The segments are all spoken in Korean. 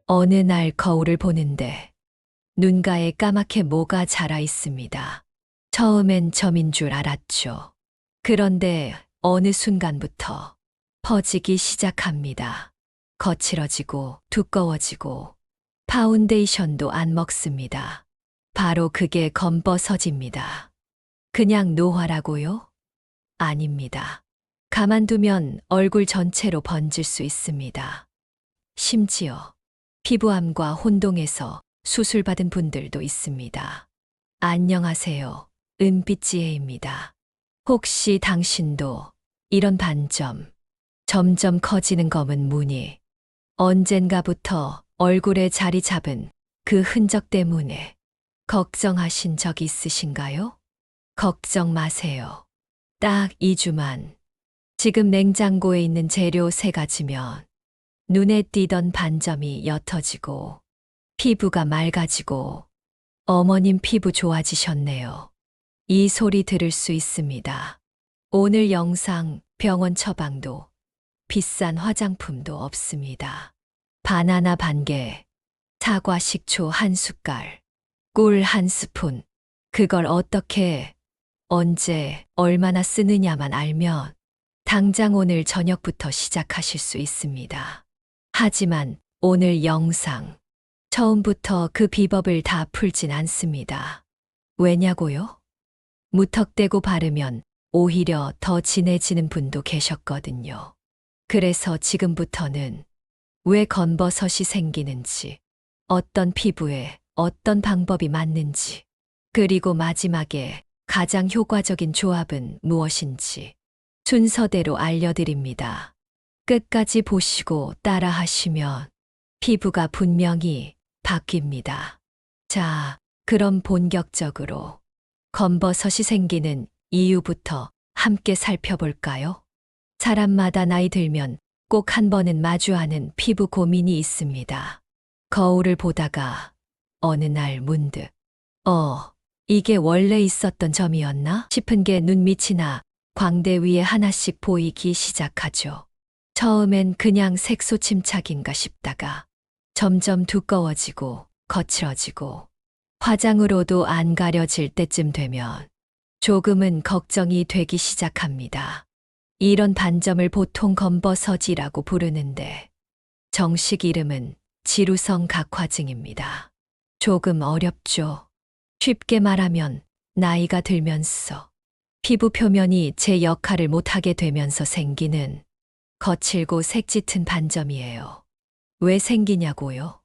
어느 날 거울을 보는데 눈가에 까맣게 뭐가 자라 있습니다. 처음엔 점인 줄 알았죠. 그런데 어느 순간부터 퍼지기 시작합니다. 거칠어지고 두꺼워지고 파운데이션도 안 먹습니다. 바로 그게 검버섯입니다. 그냥 노화라고요? 아닙니다. 가만두면 얼굴 전체로 번질 수 있습니다. 심지어 피부암과 혼동해서 수술받은 분들도 있습니다. 안녕하세요. 은빛지혜입니다. 혹시 당신도 이런 반점, 점점 커지는 검은 무늬, 언젠가부터 얼굴에 자리 잡은 그 흔적 때문에 걱정하신 적 있으신가요? 걱정 마세요. 딱 2주만. 지금 냉장고에 있는 재료 3가지면 눈에 띄던 반점이 옅어지고 피부가 맑아지고 어머님 피부 좋아지셨네요. 이 소리 들을 수 있습니다. 오늘 영상 병원 처방도 비싼 화장품도 없습니다. 바나나 반 개, 사과 식초 1숟갈, 꿀 1스푼. 그걸 어떻게, 언제, 얼마나 쓰느냐만 알면 당장 오늘 저녁부터 시작하실 수 있습니다. 하지만 오늘 영상 처음부터 그 비법을 다 풀진 않습니다. 왜냐고요? 무턱대고 바르면 오히려 더 진해지는 분도 계셨거든요. 그래서 지금부터는 왜 검버섯이 생기는지, 어떤 피부에 어떤 방법이 맞는지, 그리고 마지막에 가장 효과적인 조합은 무엇인지 순서대로 알려드립니다. 끝까지 보시고 따라 하시면 피부가 분명히 바뀝니다. 자, 그럼 본격적으로 검버섯이 생기는 이유부터 함께 살펴볼까요? 사람마다 나이 들면 꼭 한 번은 마주하는 피부 고민이 있습니다. 거울을 보다가 어느 날 문득, 이게 원래 있었던 점이었나 싶은 게 눈밑이나 광대 위에 하나씩 보이기 시작하죠. 처음엔 그냥 색소 침착인가 싶다가 점점 두꺼워지고 거칠어지고 화장으로도 안 가려질 때쯤 되면 조금은 걱정이 되기 시작합니다. 이런 반점을 보통 검버섯이라고 부르는데 정식 이름은 지루성 각화증입니다. 조금 어렵죠. 쉽게 말하면 나이가 들면서 피부 표면이 제 역할을 못하게 되면서 생기는 거칠고 색짙은 반점이에요. 왜 생기냐고요?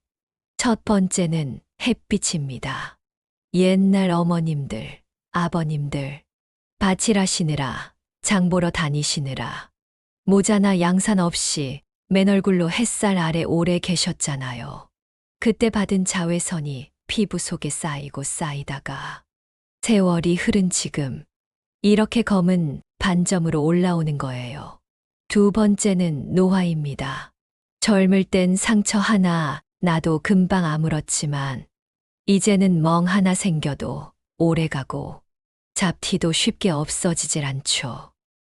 첫 번째는 햇빛입니다. 옛날 어머님들, 아버님들, 밭일하시느라, 장 보러 다니시느라, 모자나 양산 없이 맨 얼굴로 햇살 아래 오래 계셨잖아요. 그때 받은 자외선이 피부 속에 쌓이고 쌓이다가 세월이 흐른 지금 이렇게 검은 반점으로 올라오는 거예요. 두 번째는 노화입니다. 젊을 땐 상처 하나 나도 금방 아물었지만 이제는 멍 하나 생겨도 오래가고 잡티도 쉽게 없어지질 않죠.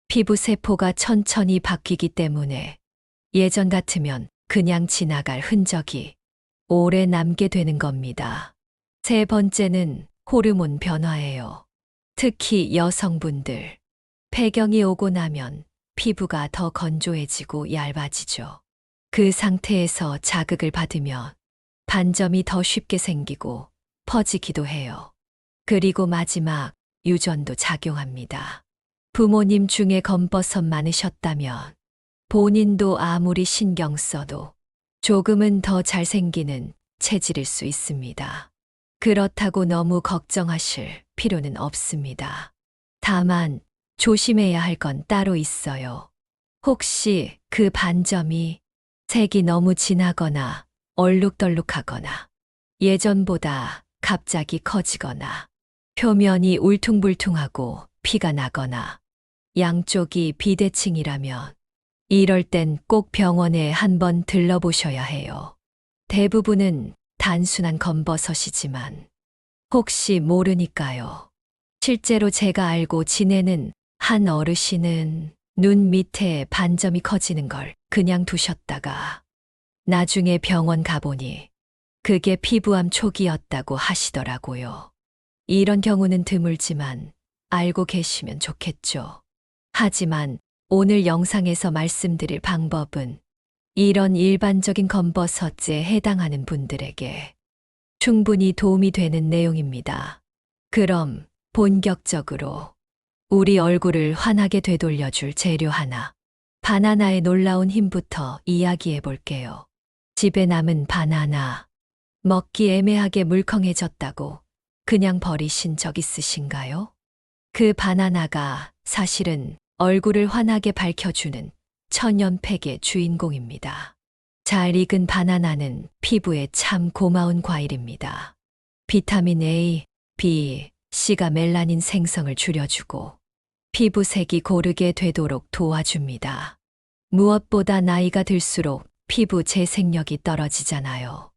피부 세포가 천천히 바뀌기 때문에 예전 같으면 그냥 지나갈 흔적이 오래 남게 되는 겁니다. 세 번째는 호르몬 변화예요. 특히 여성분들, 폐경이 오고 나면 피부가 더 건조해지고 얇아지죠. 그 상태에서 자극을 받으면 반점이 더 쉽게 생기고 퍼지기도 해요. 그리고 마지막 유전도 작용합니다. 부모님 중에 검버섯 많으셨다면 본인도 아무리 신경 써도 조금은 더 잘생기는 체질일 수 있습니다. 그렇다고 너무 걱정하실 필요는 없습니다. 다만 조심해야 할 건 따로 있어요. 혹시 그 반점이 색이 너무 진하거나 얼룩덜룩하거나 예전보다 갑자기 커지거나 표면이 울퉁불퉁하고 피가 나거나 양쪽이 비대칭이라면 이럴 땐 꼭 병원에 한번 들러보셔야 해요. 대부분은 단순한 검버섯이지만 혹시 모르니까요. 실제로 제가 알고 지내는 한 어르신은 눈 밑에 반점이 커지는 걸 그냥 두셨다가 나중에 병원 가보니 그게 피부암 초기였다고 하시더라고요. 이런 경우는 드물지만 알고 계시면 좋겠죠. 하지만 오늘 영상에서 말씀드릴 방법은 이런 일반적인 검버섯에 해당하는 분들에게 충분히 도움이 되는 내용입니다. 그럼 본격적으로 우리 얼굴을 환하게 되돌려줄 재료 하나, 바나나의 놀라운 힘부터 이야기해 볼게요. 집에 남은 바나나, 먹기 애매하게 물컹해졌다고 그냥 버리신 적 있으신가요? 그 바나나가 사실은 얼굴을 환하게 밝혀주는 천연팩의 주인공입니다. 잘 익은 바나나는 피부에 참 고마운 과일입니다. 비타민 A, B, C가 멜라닌 생성을 줄여주고 피부색이 고르게 되도록 도와줍니다. 무엇보다 나이가 들수록 피부 재생력이 떨어지잖아요.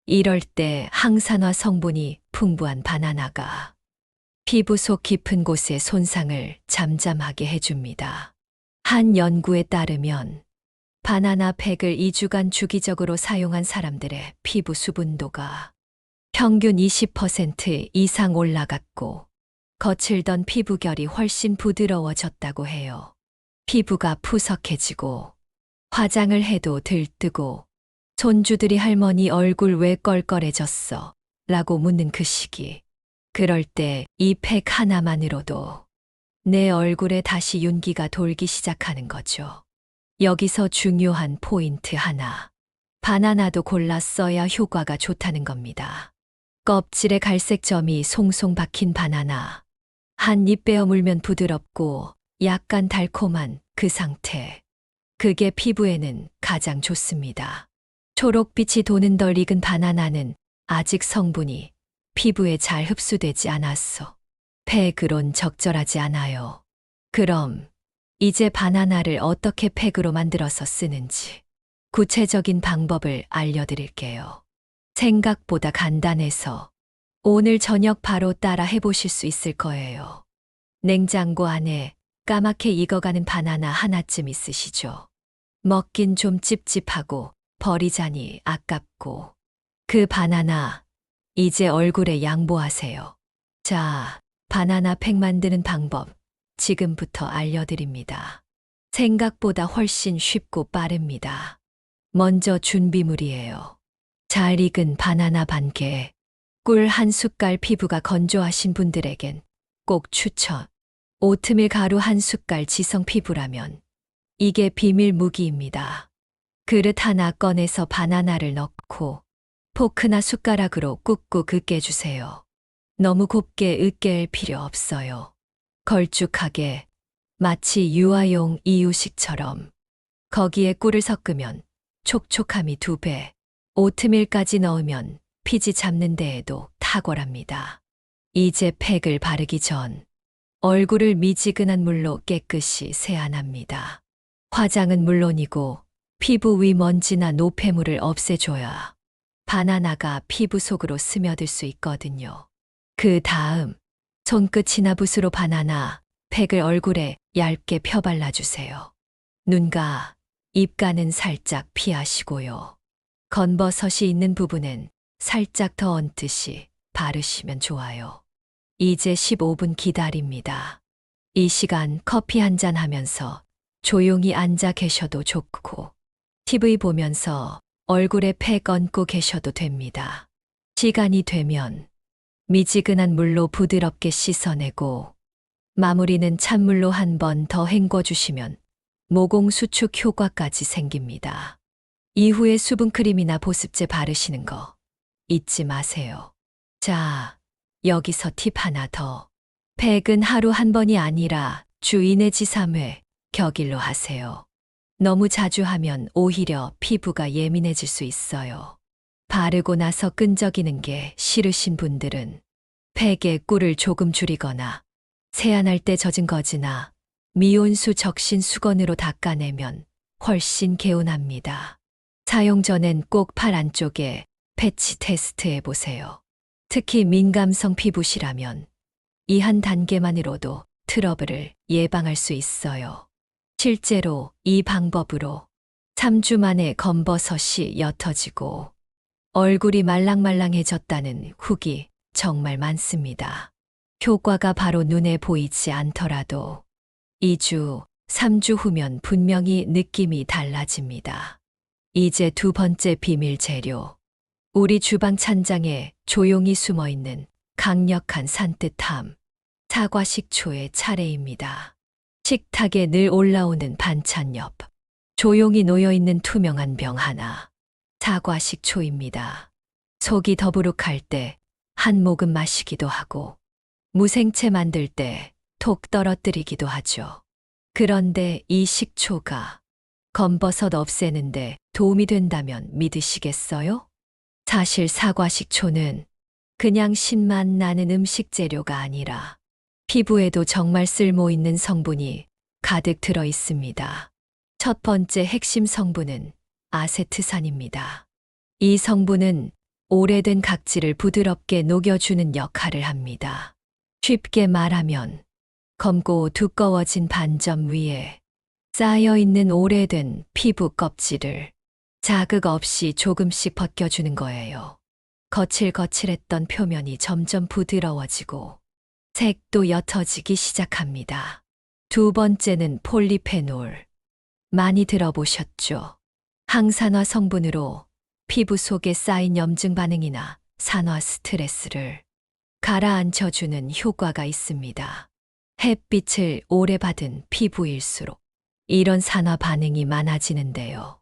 이럴 때 항산화 성분이 풍부한 바나나가 피부 속 깊은 곳의 손상을 잠잠하게 해줍니다. 한 연구에 따르면 바나나 팩을 2주간 주기적으로 사용한 사람들의 피부 수분도가 평균 20% 이상 올라갔고 거칠던 피부결이 훨씬 부드러워졌다고 해요. 피부가 푸석해지고 화장을 해도 들뜨고 손주들이 할머니 얼굴 왜 껄껄해졌어? 라고 묻는 그 시기. 그럴 때 이 팩 하나만으로도 내 얼굴에 다시 윤기가 돌기 시작하는 거죠. 여기서 중요한 포인트 하나. 바나나도 골라 써야 효과가 좋다는 겁니다. 껍질에 갈색 점이 송송 박힌 바나나. 한 입 베어 물면 부드럽고 약간 달콤한 그 상태. 그게 피부에는 가장 좋습니다. 초록빛이 도는 덜 익은 바나나는 아직 성분이 피부에 잘 흡수되지 않았어. 팩으론 적절하지 않아요. 그럼 이제 바나나를 어떻게 팩으로 만들어서 쓰는지 구체적인 방법을 알려드릴게요. 생각보다 간단해서 오늘 저녁 바로 따라 해보실 수 있을 거예요. 냉장고 안에 까맣게 익어가는 바나나 하나쯤 있으시죠? 먹긴 좀 찝찝하고 버리자니 아깝고 그 바나나 이제 얼굴에 양보하세요. 자, 바나나 팩 만드는 방법 지금부터 알려드립니다. 생각보다 훨씬 쉽고 빠릅니다. 먼저 준비물이에요. 잘 익은 바나나 반 개, 꿀 한 숟갈. 피부가 건조하신 분들에겐 꼭 추천. 오트밀 가루 한 숟갈. 지성 피부라면 이게 비밀 무기입니다. 그릇 하나 꺼내서 바나나를 넣고 포크나 숟가락으로 꾹꾹 으깨주세요. 너무 곱게 으깰 필요 없어요. 걸쭉하게 마치 유아용 이유식처럼. 거기에 꿀을 섞으면 촉촉함이 2배, 오트밀까지 넣으면 피지 잡는 데에도 탁월합니다. 이제 팩을 바르기 전 얼굴을 미지근한 물로 깨끗이 세안합니다. 화장은 물론이고 피부 위 먼지나 노폐물을 없애줘야 바나나가 피부 속으로 스며들 수 있거든요. 그 다음 손끝이나 붓으로 바나나 팩을 얼굴에 얇게 펴발라주세요. 눈가, 입가는 살짝 피하시고요. 건버섯이 있는 부분은 살짝 더 얹듯이 바르시면 좋아요. 이제 15분 기다립니다. 이 시간 커피 한잔 하면서 조용히 앉아 계셔도 좋고 TV 보면서 얼굴에 팩 얹고 계셔도 됩니다. 시간이 되면 미지근한 물로 부드럽게 씻어내고 마무리는 찬물로 한 번 더 헹궈주시면 모공 수축 효과까지 생깁니다. 이후에 수분크림이나 보습제 바르시는 거 잊지 마세요. 자, 여기서 팁 하나 더. 팩은 하루 한 번이 아니라 주 2 내지 3회 격일로 하세요. 너무 자주 하면 오히려 피부가 예민해질 수 있어요. 바르고 나서 끈적이는 게 싫으신 분들은 팩에 꿀을 조금 줄이거나 세안할 때 젖은 거즈나 미온수 적신 수건으로 닦아내면 훨씬 개운합니다. 사용 전엔 꼭 팔 안쪽에 패치 테스트해 보세요. 특히 민감성 피부시라면 이 한 단계만으로도 트러블을 예방할 수 있어요. 실제로 이 방법으로 3주 만에 검버섯이 옅어지고 얼굴이 말랑말랑해졌다는 후기 정말 많습니다. 효과가 바로 눈에 보이지 않더라도 2주, 3주 후면 분명히 느낌이 달라집니다. 이제 두 번째 비밀 재료. 우리 주방 찬장에 조용히 숨어 있는 강력한 산뜻함. 사과 식초의 차례입니다. 식탁에 늘 올라오는 반찬 옆. 조용히 놓여있는 투명한 병 하나. 사과 식초입니다. 속이 더부룩할 때 한 모금 마시기도 하고 무생채 만들 때 톡 떨어뜨리기도 하죠. 그런데 이 식초가 검버섯 없애는데 도움이 된다면 믿으시겠어요? 사실 사과 식초는 그냥 신맛 나는 음식 재료가 아니라 피부에도 정말 쓸모 있는 성분이 가득 들어 있습니다. 첫 번째 핵심 성분은 아세트산입니다. 이 성분은 오래된 각질을 부드럽게 녹여주는 역할을 합니다. 쉽게 말하면 검고 두꺼워진 반점 위에 쌓여있는 오래된 피부 껍질을 자극 없이 조금씩 벗겨주는 거예요. 거칠거칠했던 표면이 점점 부드러워지고 색도 옅어지기 시작합니다. 두 번째는 폴리페놀. 많이 들어보셨죠? 항산화 성분으로 피부 속에 쌓인 염증 반응이나 산화 스트레스를 가라앉혀주는 효과가 있습니다. 햇빛을 오래 받은 피부일수록 이런 산화 반응이 많아지는데요.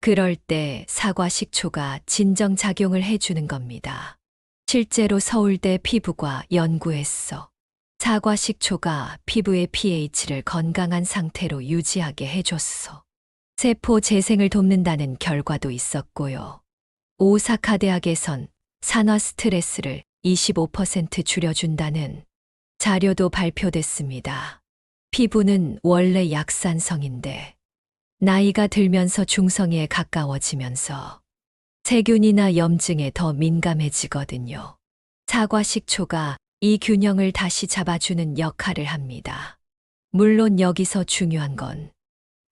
그럴 때 사과 식초가 진정작용을 해주는 겁니다. 실제로 서울대 피부과 연구에서 사과 식초가 피부의 pH를 건강한 상태로 유지하게 해줬어. 세포 재생을 돕는다는 결과도 있었고요. 오사카 대학에선 산화 스트레스를 25% 줄여준다는 자료도 발표됐습니다. 피부는 원래 약산성인데 나이가 들면서 중성에 가까워지면서 세균이나 염증에 더 민감해지거든요. 사과 식초가 이 균형을 다시 잡아주는 역할을 합니다. 물론 여기서 중요한 건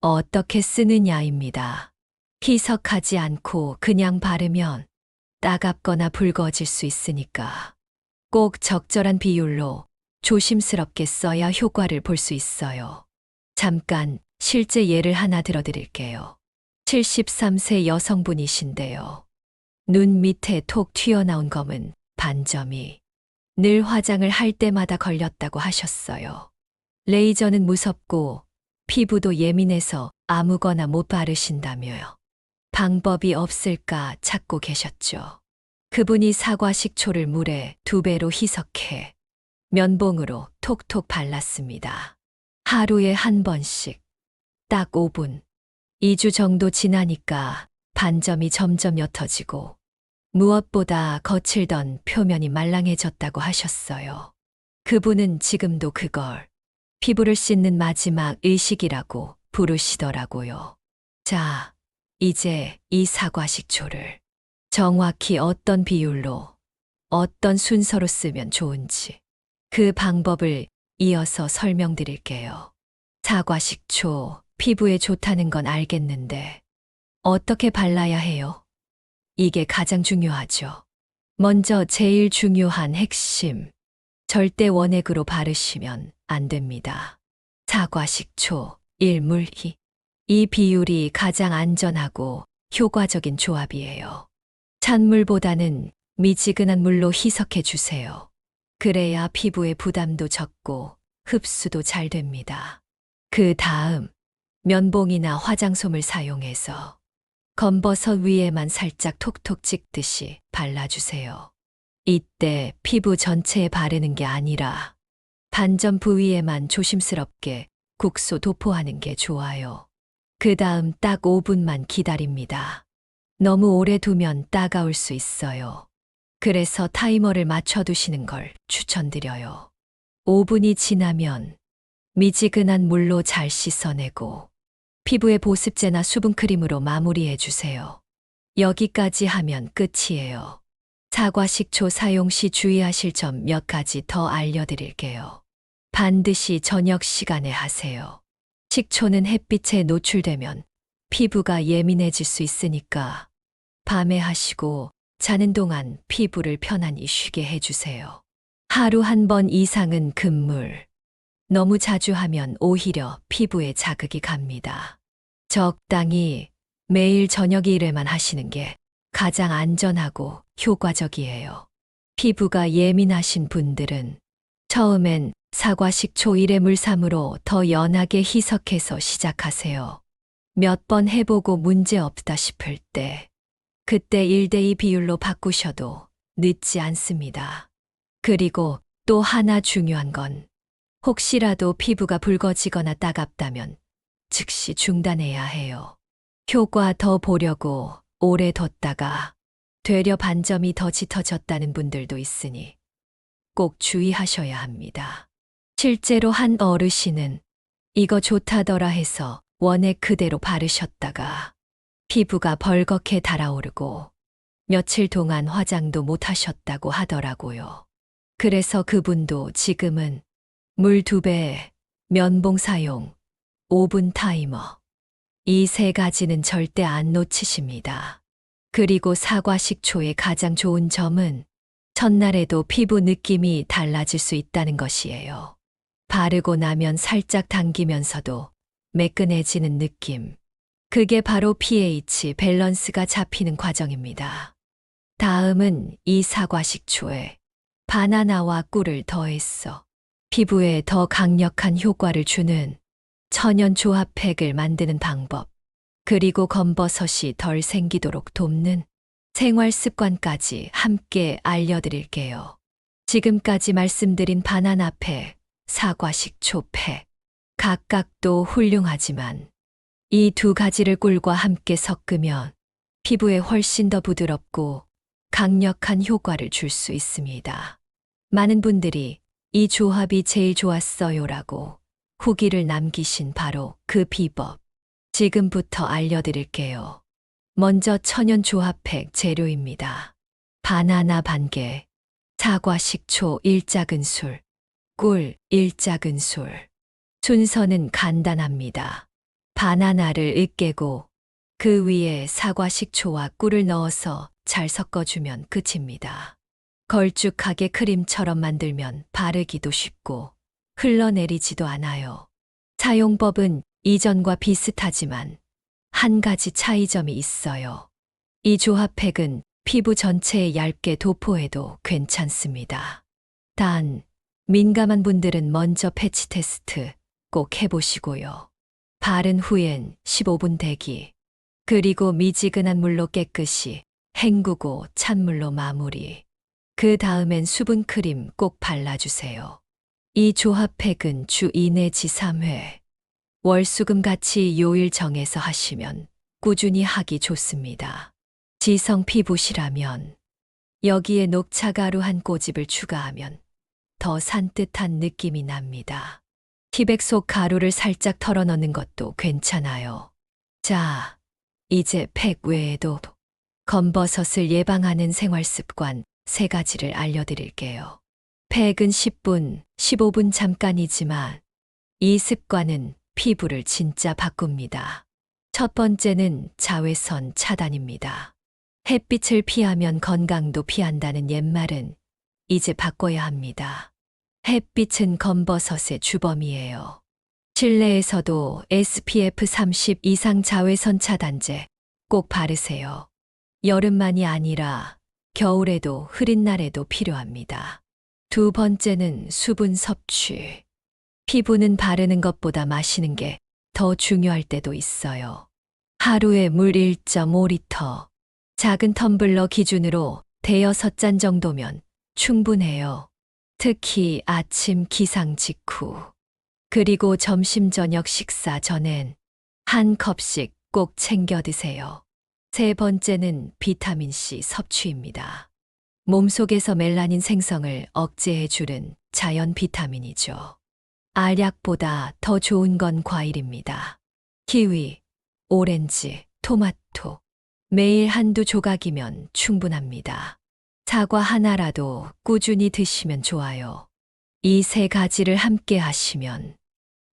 어떻게 쓰느냐입니다. 희석하지 않고 그냥 바르면 따갑거나 붉어질 수 있으니까 꼭 적절한 비율로 조심스럽게 써야 효과를 볼 수 있어요. 잠깐 실제 예를 하나 들어드릴게요. 73세 여성분이신데요. 눈 밑에 톡 튀어나온 검은 반점이 늘 화장을 할 때마다 걸렸다고 하셨어요. 레이저는 무섭고 피부도 예민해서 아무거나 못 바르신다며요. 방법이 없을까 찾고 계셨죠. 그분이 사과 식초를 물에 2배로 희석해 면봉으로 톡톡 발랐습니다. 하루에 한 번씩, 딱 5분. 2주 정도 지나니까 반점이 점점 옅어지고 무엇보다 거칠던 표면이 말랑해졌다고 하셨어요. 그분은 지금도 그걸 피부를 씻는 마지막 의식이라고 부르시더라고요. 자, 이제 이 사과 식초를 정확히 어떤 비율로, 어떤 순서로 쓰면 좋은지 그 방법을 이어서 설명드릴게요. 사과 식초, 피부에 좋다는 건 알겠는데 어떻게 발라야 해요? 이게 가장 중요하죠. 먼저 제일 중요한 핵심. 절대 원액으로 바르시면 안 됩니다. 사과 식초, 1물2. 이 비율이 가장 안전하고 효과적인 조합이에요. 찬물보다는 미지근한 물로 희석해 주세요. 그래야 피부의 부담도 적고 흡수도 잘 됩니다. 그 다음 면봉이나 화장솜을 사용해서 검버섯 위에만 살짝 톡톡 찍듯이 발라주세요. 이때 피부 전체에 바르는 게 아니라 반점 부위에만 조심스럽게 국소 도포하는 게 좋아요. 그 다음 딱 5분만 기다립니다. 너무 오래 두면 따가울 수 있어요. 그래서 타이머를 맞춰두시는 걸 추천드려요. 5분이 지나면 미지근한 물로 잘 씻어내고 피부에 보습제나 수분크림으로 마무리해 주세요. 여기까지 하면 끝이에요. 사과 식초 사용 시 주의하실 점 몇 가지 더 알려드릴게요. 반드시 저녁 시간에 하세요. 식초는 햇빛에 노출되면 피부가 예민해질 수 있으니까 밤에 하시고 자는 동안 피부를 편안히 쉬게 해주세요. 하루 한 번 이상은 금물. 너무 자주 하면 오히려 피부에 자극이 갑니다. 적당히 매일 저녁 1회만 하시는 게 가장 안전하고 효과적이에요. 피부가 예민하신 분들은 처음엔 사과 식초 1회 물삼으로 더 연하게 희석해서 시작하세요. 몇 번 해보고 문제 없다 싶을 때 그때 1대2 비율로 바꾸셔도 늦지 않습니다. 그리고 또 하나 중요한 건 혹시라도 피부가 붉어지거나 따갑다면 즉시 중단해야 해요. 효과 더 보려고 오래 뒀다가 되려 반점이 더 짙어졌다는 분들도 있으니 꼭 주의하셔야 합니다. 실제로 한 어르신은 이거 좋다더라 해서 원액 그대로 바르셨다가 피부가 벌겋게 달아오르고 며칠 동안 화장도 못 하셨다고 하더라고요. 그래서 그분도 지금은 물 2배, 면봉 사용, 오븐 타이머. 이 3가지는 절대 안 놓치십니다. 그리고 사과 식초의 가장 좋은 점은 첫날에도 피부 느낌이 달라질 수 있다는 것이에요. 바르고 나면 살짝 당기면서도 매끈해지는 느낌. 그게 바로 pH 밸런스가 잡히는 과정입니다. 다음은 이 사과 식초에 바나나와 꿀을 더했어 피부에 더 강력한 효과를 주는 천연 조합팩을 만드는 방법, 그리고 검버섯이 덜 생기도록 돕는 생활 습관까지 함께 알려드릴게요. 지금까지 말씀드린 바나나팩, 사과 식초팩, 각각도 훌륭하지만 이 2가지를 꿀과 함께 섞으면 피부에 훨씬 더 부드럽고 강력한 효과를 줄 수 있습니다. 많은 분들이 이 조합이 제일 좋았어요라고 후기를 남기신 바로 그 비법. 지금부터 알려드릴게요. 먼저 천연 조합팩 재료입니다. 바나나 반개, 사과 식초 1작은술, 꿀 1작은술. 순서는 간단합니다. 바나나를 으깨고 그 위에 사과 식초와 꿀을 넣어서 잘 섞어주면 끝입니다. 걸쭉하게 크림처럼 만들면 바르기도 쉽고 흘러내리지도 않아요. 사용법은 이전과 비슷하지만 한 가지 차이점이 있어요. 이 조합팩은 피부 전체에 얇게 도포해도 괜찮습니다. 단, 민감한 분들은 먼저 패치 테스트 꼭 해보시고요. 바른 후엔 15분 대기, 그리고 미지근한 물로 깨끗이 헹구고 찬물로 마무리. 그 다음엔 수분크림 꼭 발라주세요. 이 조합팩은 주 2 내지 3회, 월수금같이 요일 정해서 하시면 꾸준히 하기 좋습니다. 지성 피부시라면 여기에 녹차가루 한 꼬집을 추가하면 더 산뜻한 느낌이 납니다. 티백 속 가루를 살짝 털어 넣는 것도 괜찮아요. 자, 이제 팩 외에도 검버섯을 예방하는 생활 습관 3가지를 알려드릴게요. 팩은 10분, 15분 잠깐이지만 이 습관은 피부를 진짜 바꿉니다. 첫 번째는 자외선 차단입니다. 햇빛을 피하면 건강도 피한다는 옛말은 이제 바꿔야 합니다. 햇빛은 검버섯의 주범이에요. 실내에서도 SPF 30 이상 자외선 차단제 꼭 바르세요. 여름만이 아니라 겨울에도 흐린 날에도 필요합니다. 두 번째는 수분 섭취. 피부는 바르는 것보다 마시는 게 더 중요할 때도 있어요. 하루에 물 1.5리터, 작은 텀블러 기준으로 대여섯 잔 정도면 충분해요. 특히 아침 기상 직후, 그리고 점심 저녁 식사 전엔 한 컵씩 꼭 챙겨 드세요. 세 번째는 비타민C 섭취입니다. 몸속에서 멜라닌 생성을 억제해 주는 자연 비타민이죠. 알약보다 더 좋은 건 과일입니다. 키위, 오렌지, 토마토. 매일 한두 조각이면 충분합니다. 사과 하나라도 꾸준히 드시면 좋아요. 이 3가지를 함께 하시면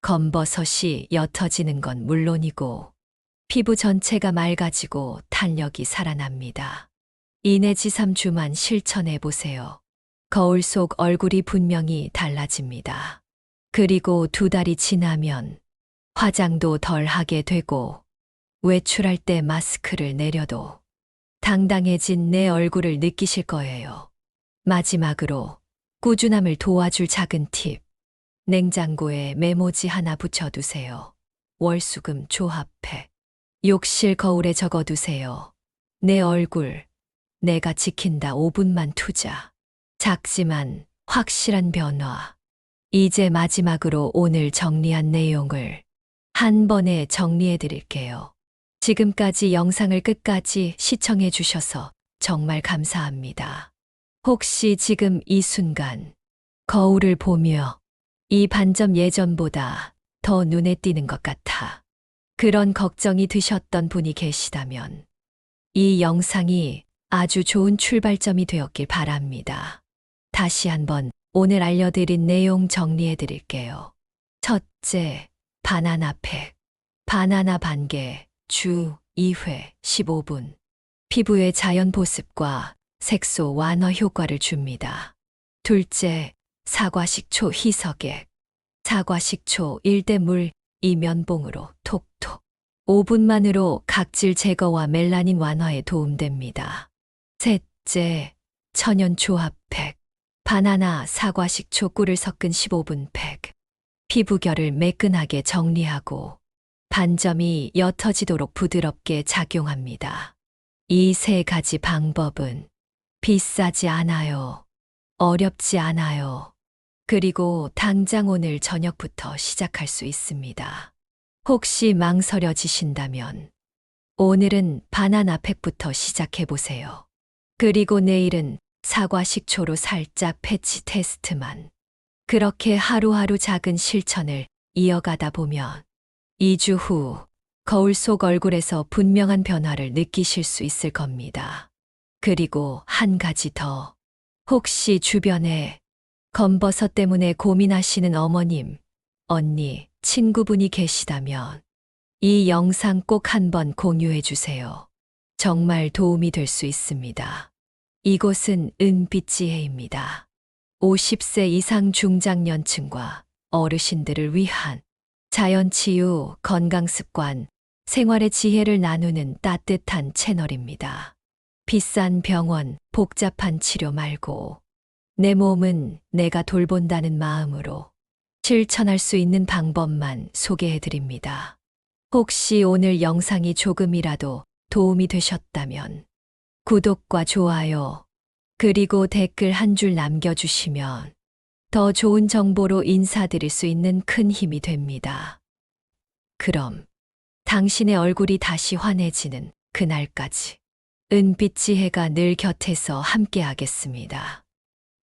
검버섯이 옅어지는 건 물론이고 피부 전체가 맑아지고 탄력이 살아납니다. 2 내지 3주만 실천해 보세요. 거울 속 얼굴이 분명히 달라집니다. 그리고 2달이 지나면 화장도 덜 하게 되고 외출할 때 마스크를 내려도 당당해진 내 얼굴을 느끼실 거예요. 마지막으로 꾸준함을 도와줄 작은 팁. 냉장고에 메모지 하나 붙여두세요. 월수금 조합해. 욕실 거울에 적어두세요. 내 얼굴, 내가 지킨다 5분만 투자. 작지만 확실한 변화. 이제 마지막으로 오늘 정리한 내용을 한 번에 정리해 드릴게요. 지금까지 영상을 끝까지 시청해 주셔서 정말 감사합니다. 혹시 지금 이 순간 거울을 보며 이 반점 예전보다 더 눈에 띄는 것 같아. 그런 걱정이 드셨던 분이 계시다면 이 영상이 아주 좋은 출발점이 되었길 바랍니다. 다시 한번 오늘 알려드린 내용 정리해 드릴게요. 첫째, 바나나 팩. 바나나 반개, 주 2회 15분. 피부의 자연 보습과 색소 완화 효과를 줍니다. 둘째, 사과 식초 희석액. 사과 식초 1대 물 2면봉으로 톡톡. 5분만으로 각질 제거와 멜라닌 완화에 도움됩니다. 셋째, 천연 조합팩. 바나나, 사과 식초, 꿀을 섞은 15분 팩. 피부결을 매끈하게 정리하고 반점이 옅어지도록 부드럽게 작용합니다. 이 3가지 방법은 비싸지 않아요. 어렵지 않아요. 그리고 당장 오늘 저녁부터 시작할 수 있습니다. 혹시 망설여지신다면 오늘은 바나나 팩부터 시작해 보세요. 그리고 내일은 사과 식초로 살짝 패치 테스트만. 그렇게 하루하루 작은 실천을 이어가다 보면 2주 후 거울 속 얼굴에서 분명한 변화를 느끼실 수 있을 겁니다. 그리고 한 가지 더. 혹시 주변에 검버섯 때문에 고민하시는 어머님, 언니, 친구분이 계시다면 이 영상 꼭 한번 공유해 주세요. 정말 도움이 될 수 있습니다. 이곳은 은빛지혜입니다. 50세 이상 중장년층과 어르신들을 위한 자연치유, 건강습관, 생활의 지혜를 나누는 따뜻한 채널입니다. 비싼 병원, 복잡한 치료 말고 내 몸은 내가 돌본다는 마음으로 실천할 수 있는 방법만 소개해 드립니다. 혹시 오늘 영상이 조금이라도 도움이 되셨다면 구독과 좋아요, 그리고 댓글 한 줄 남겨주시면 더 좋은 정보로 인사드릴 수 있는 큰 힘이 됩니다. 그럼 당신의 얼굴이 다시 환해지는 그날까지 은빛 지혜가 늘 곁에서 함께하겠습니다.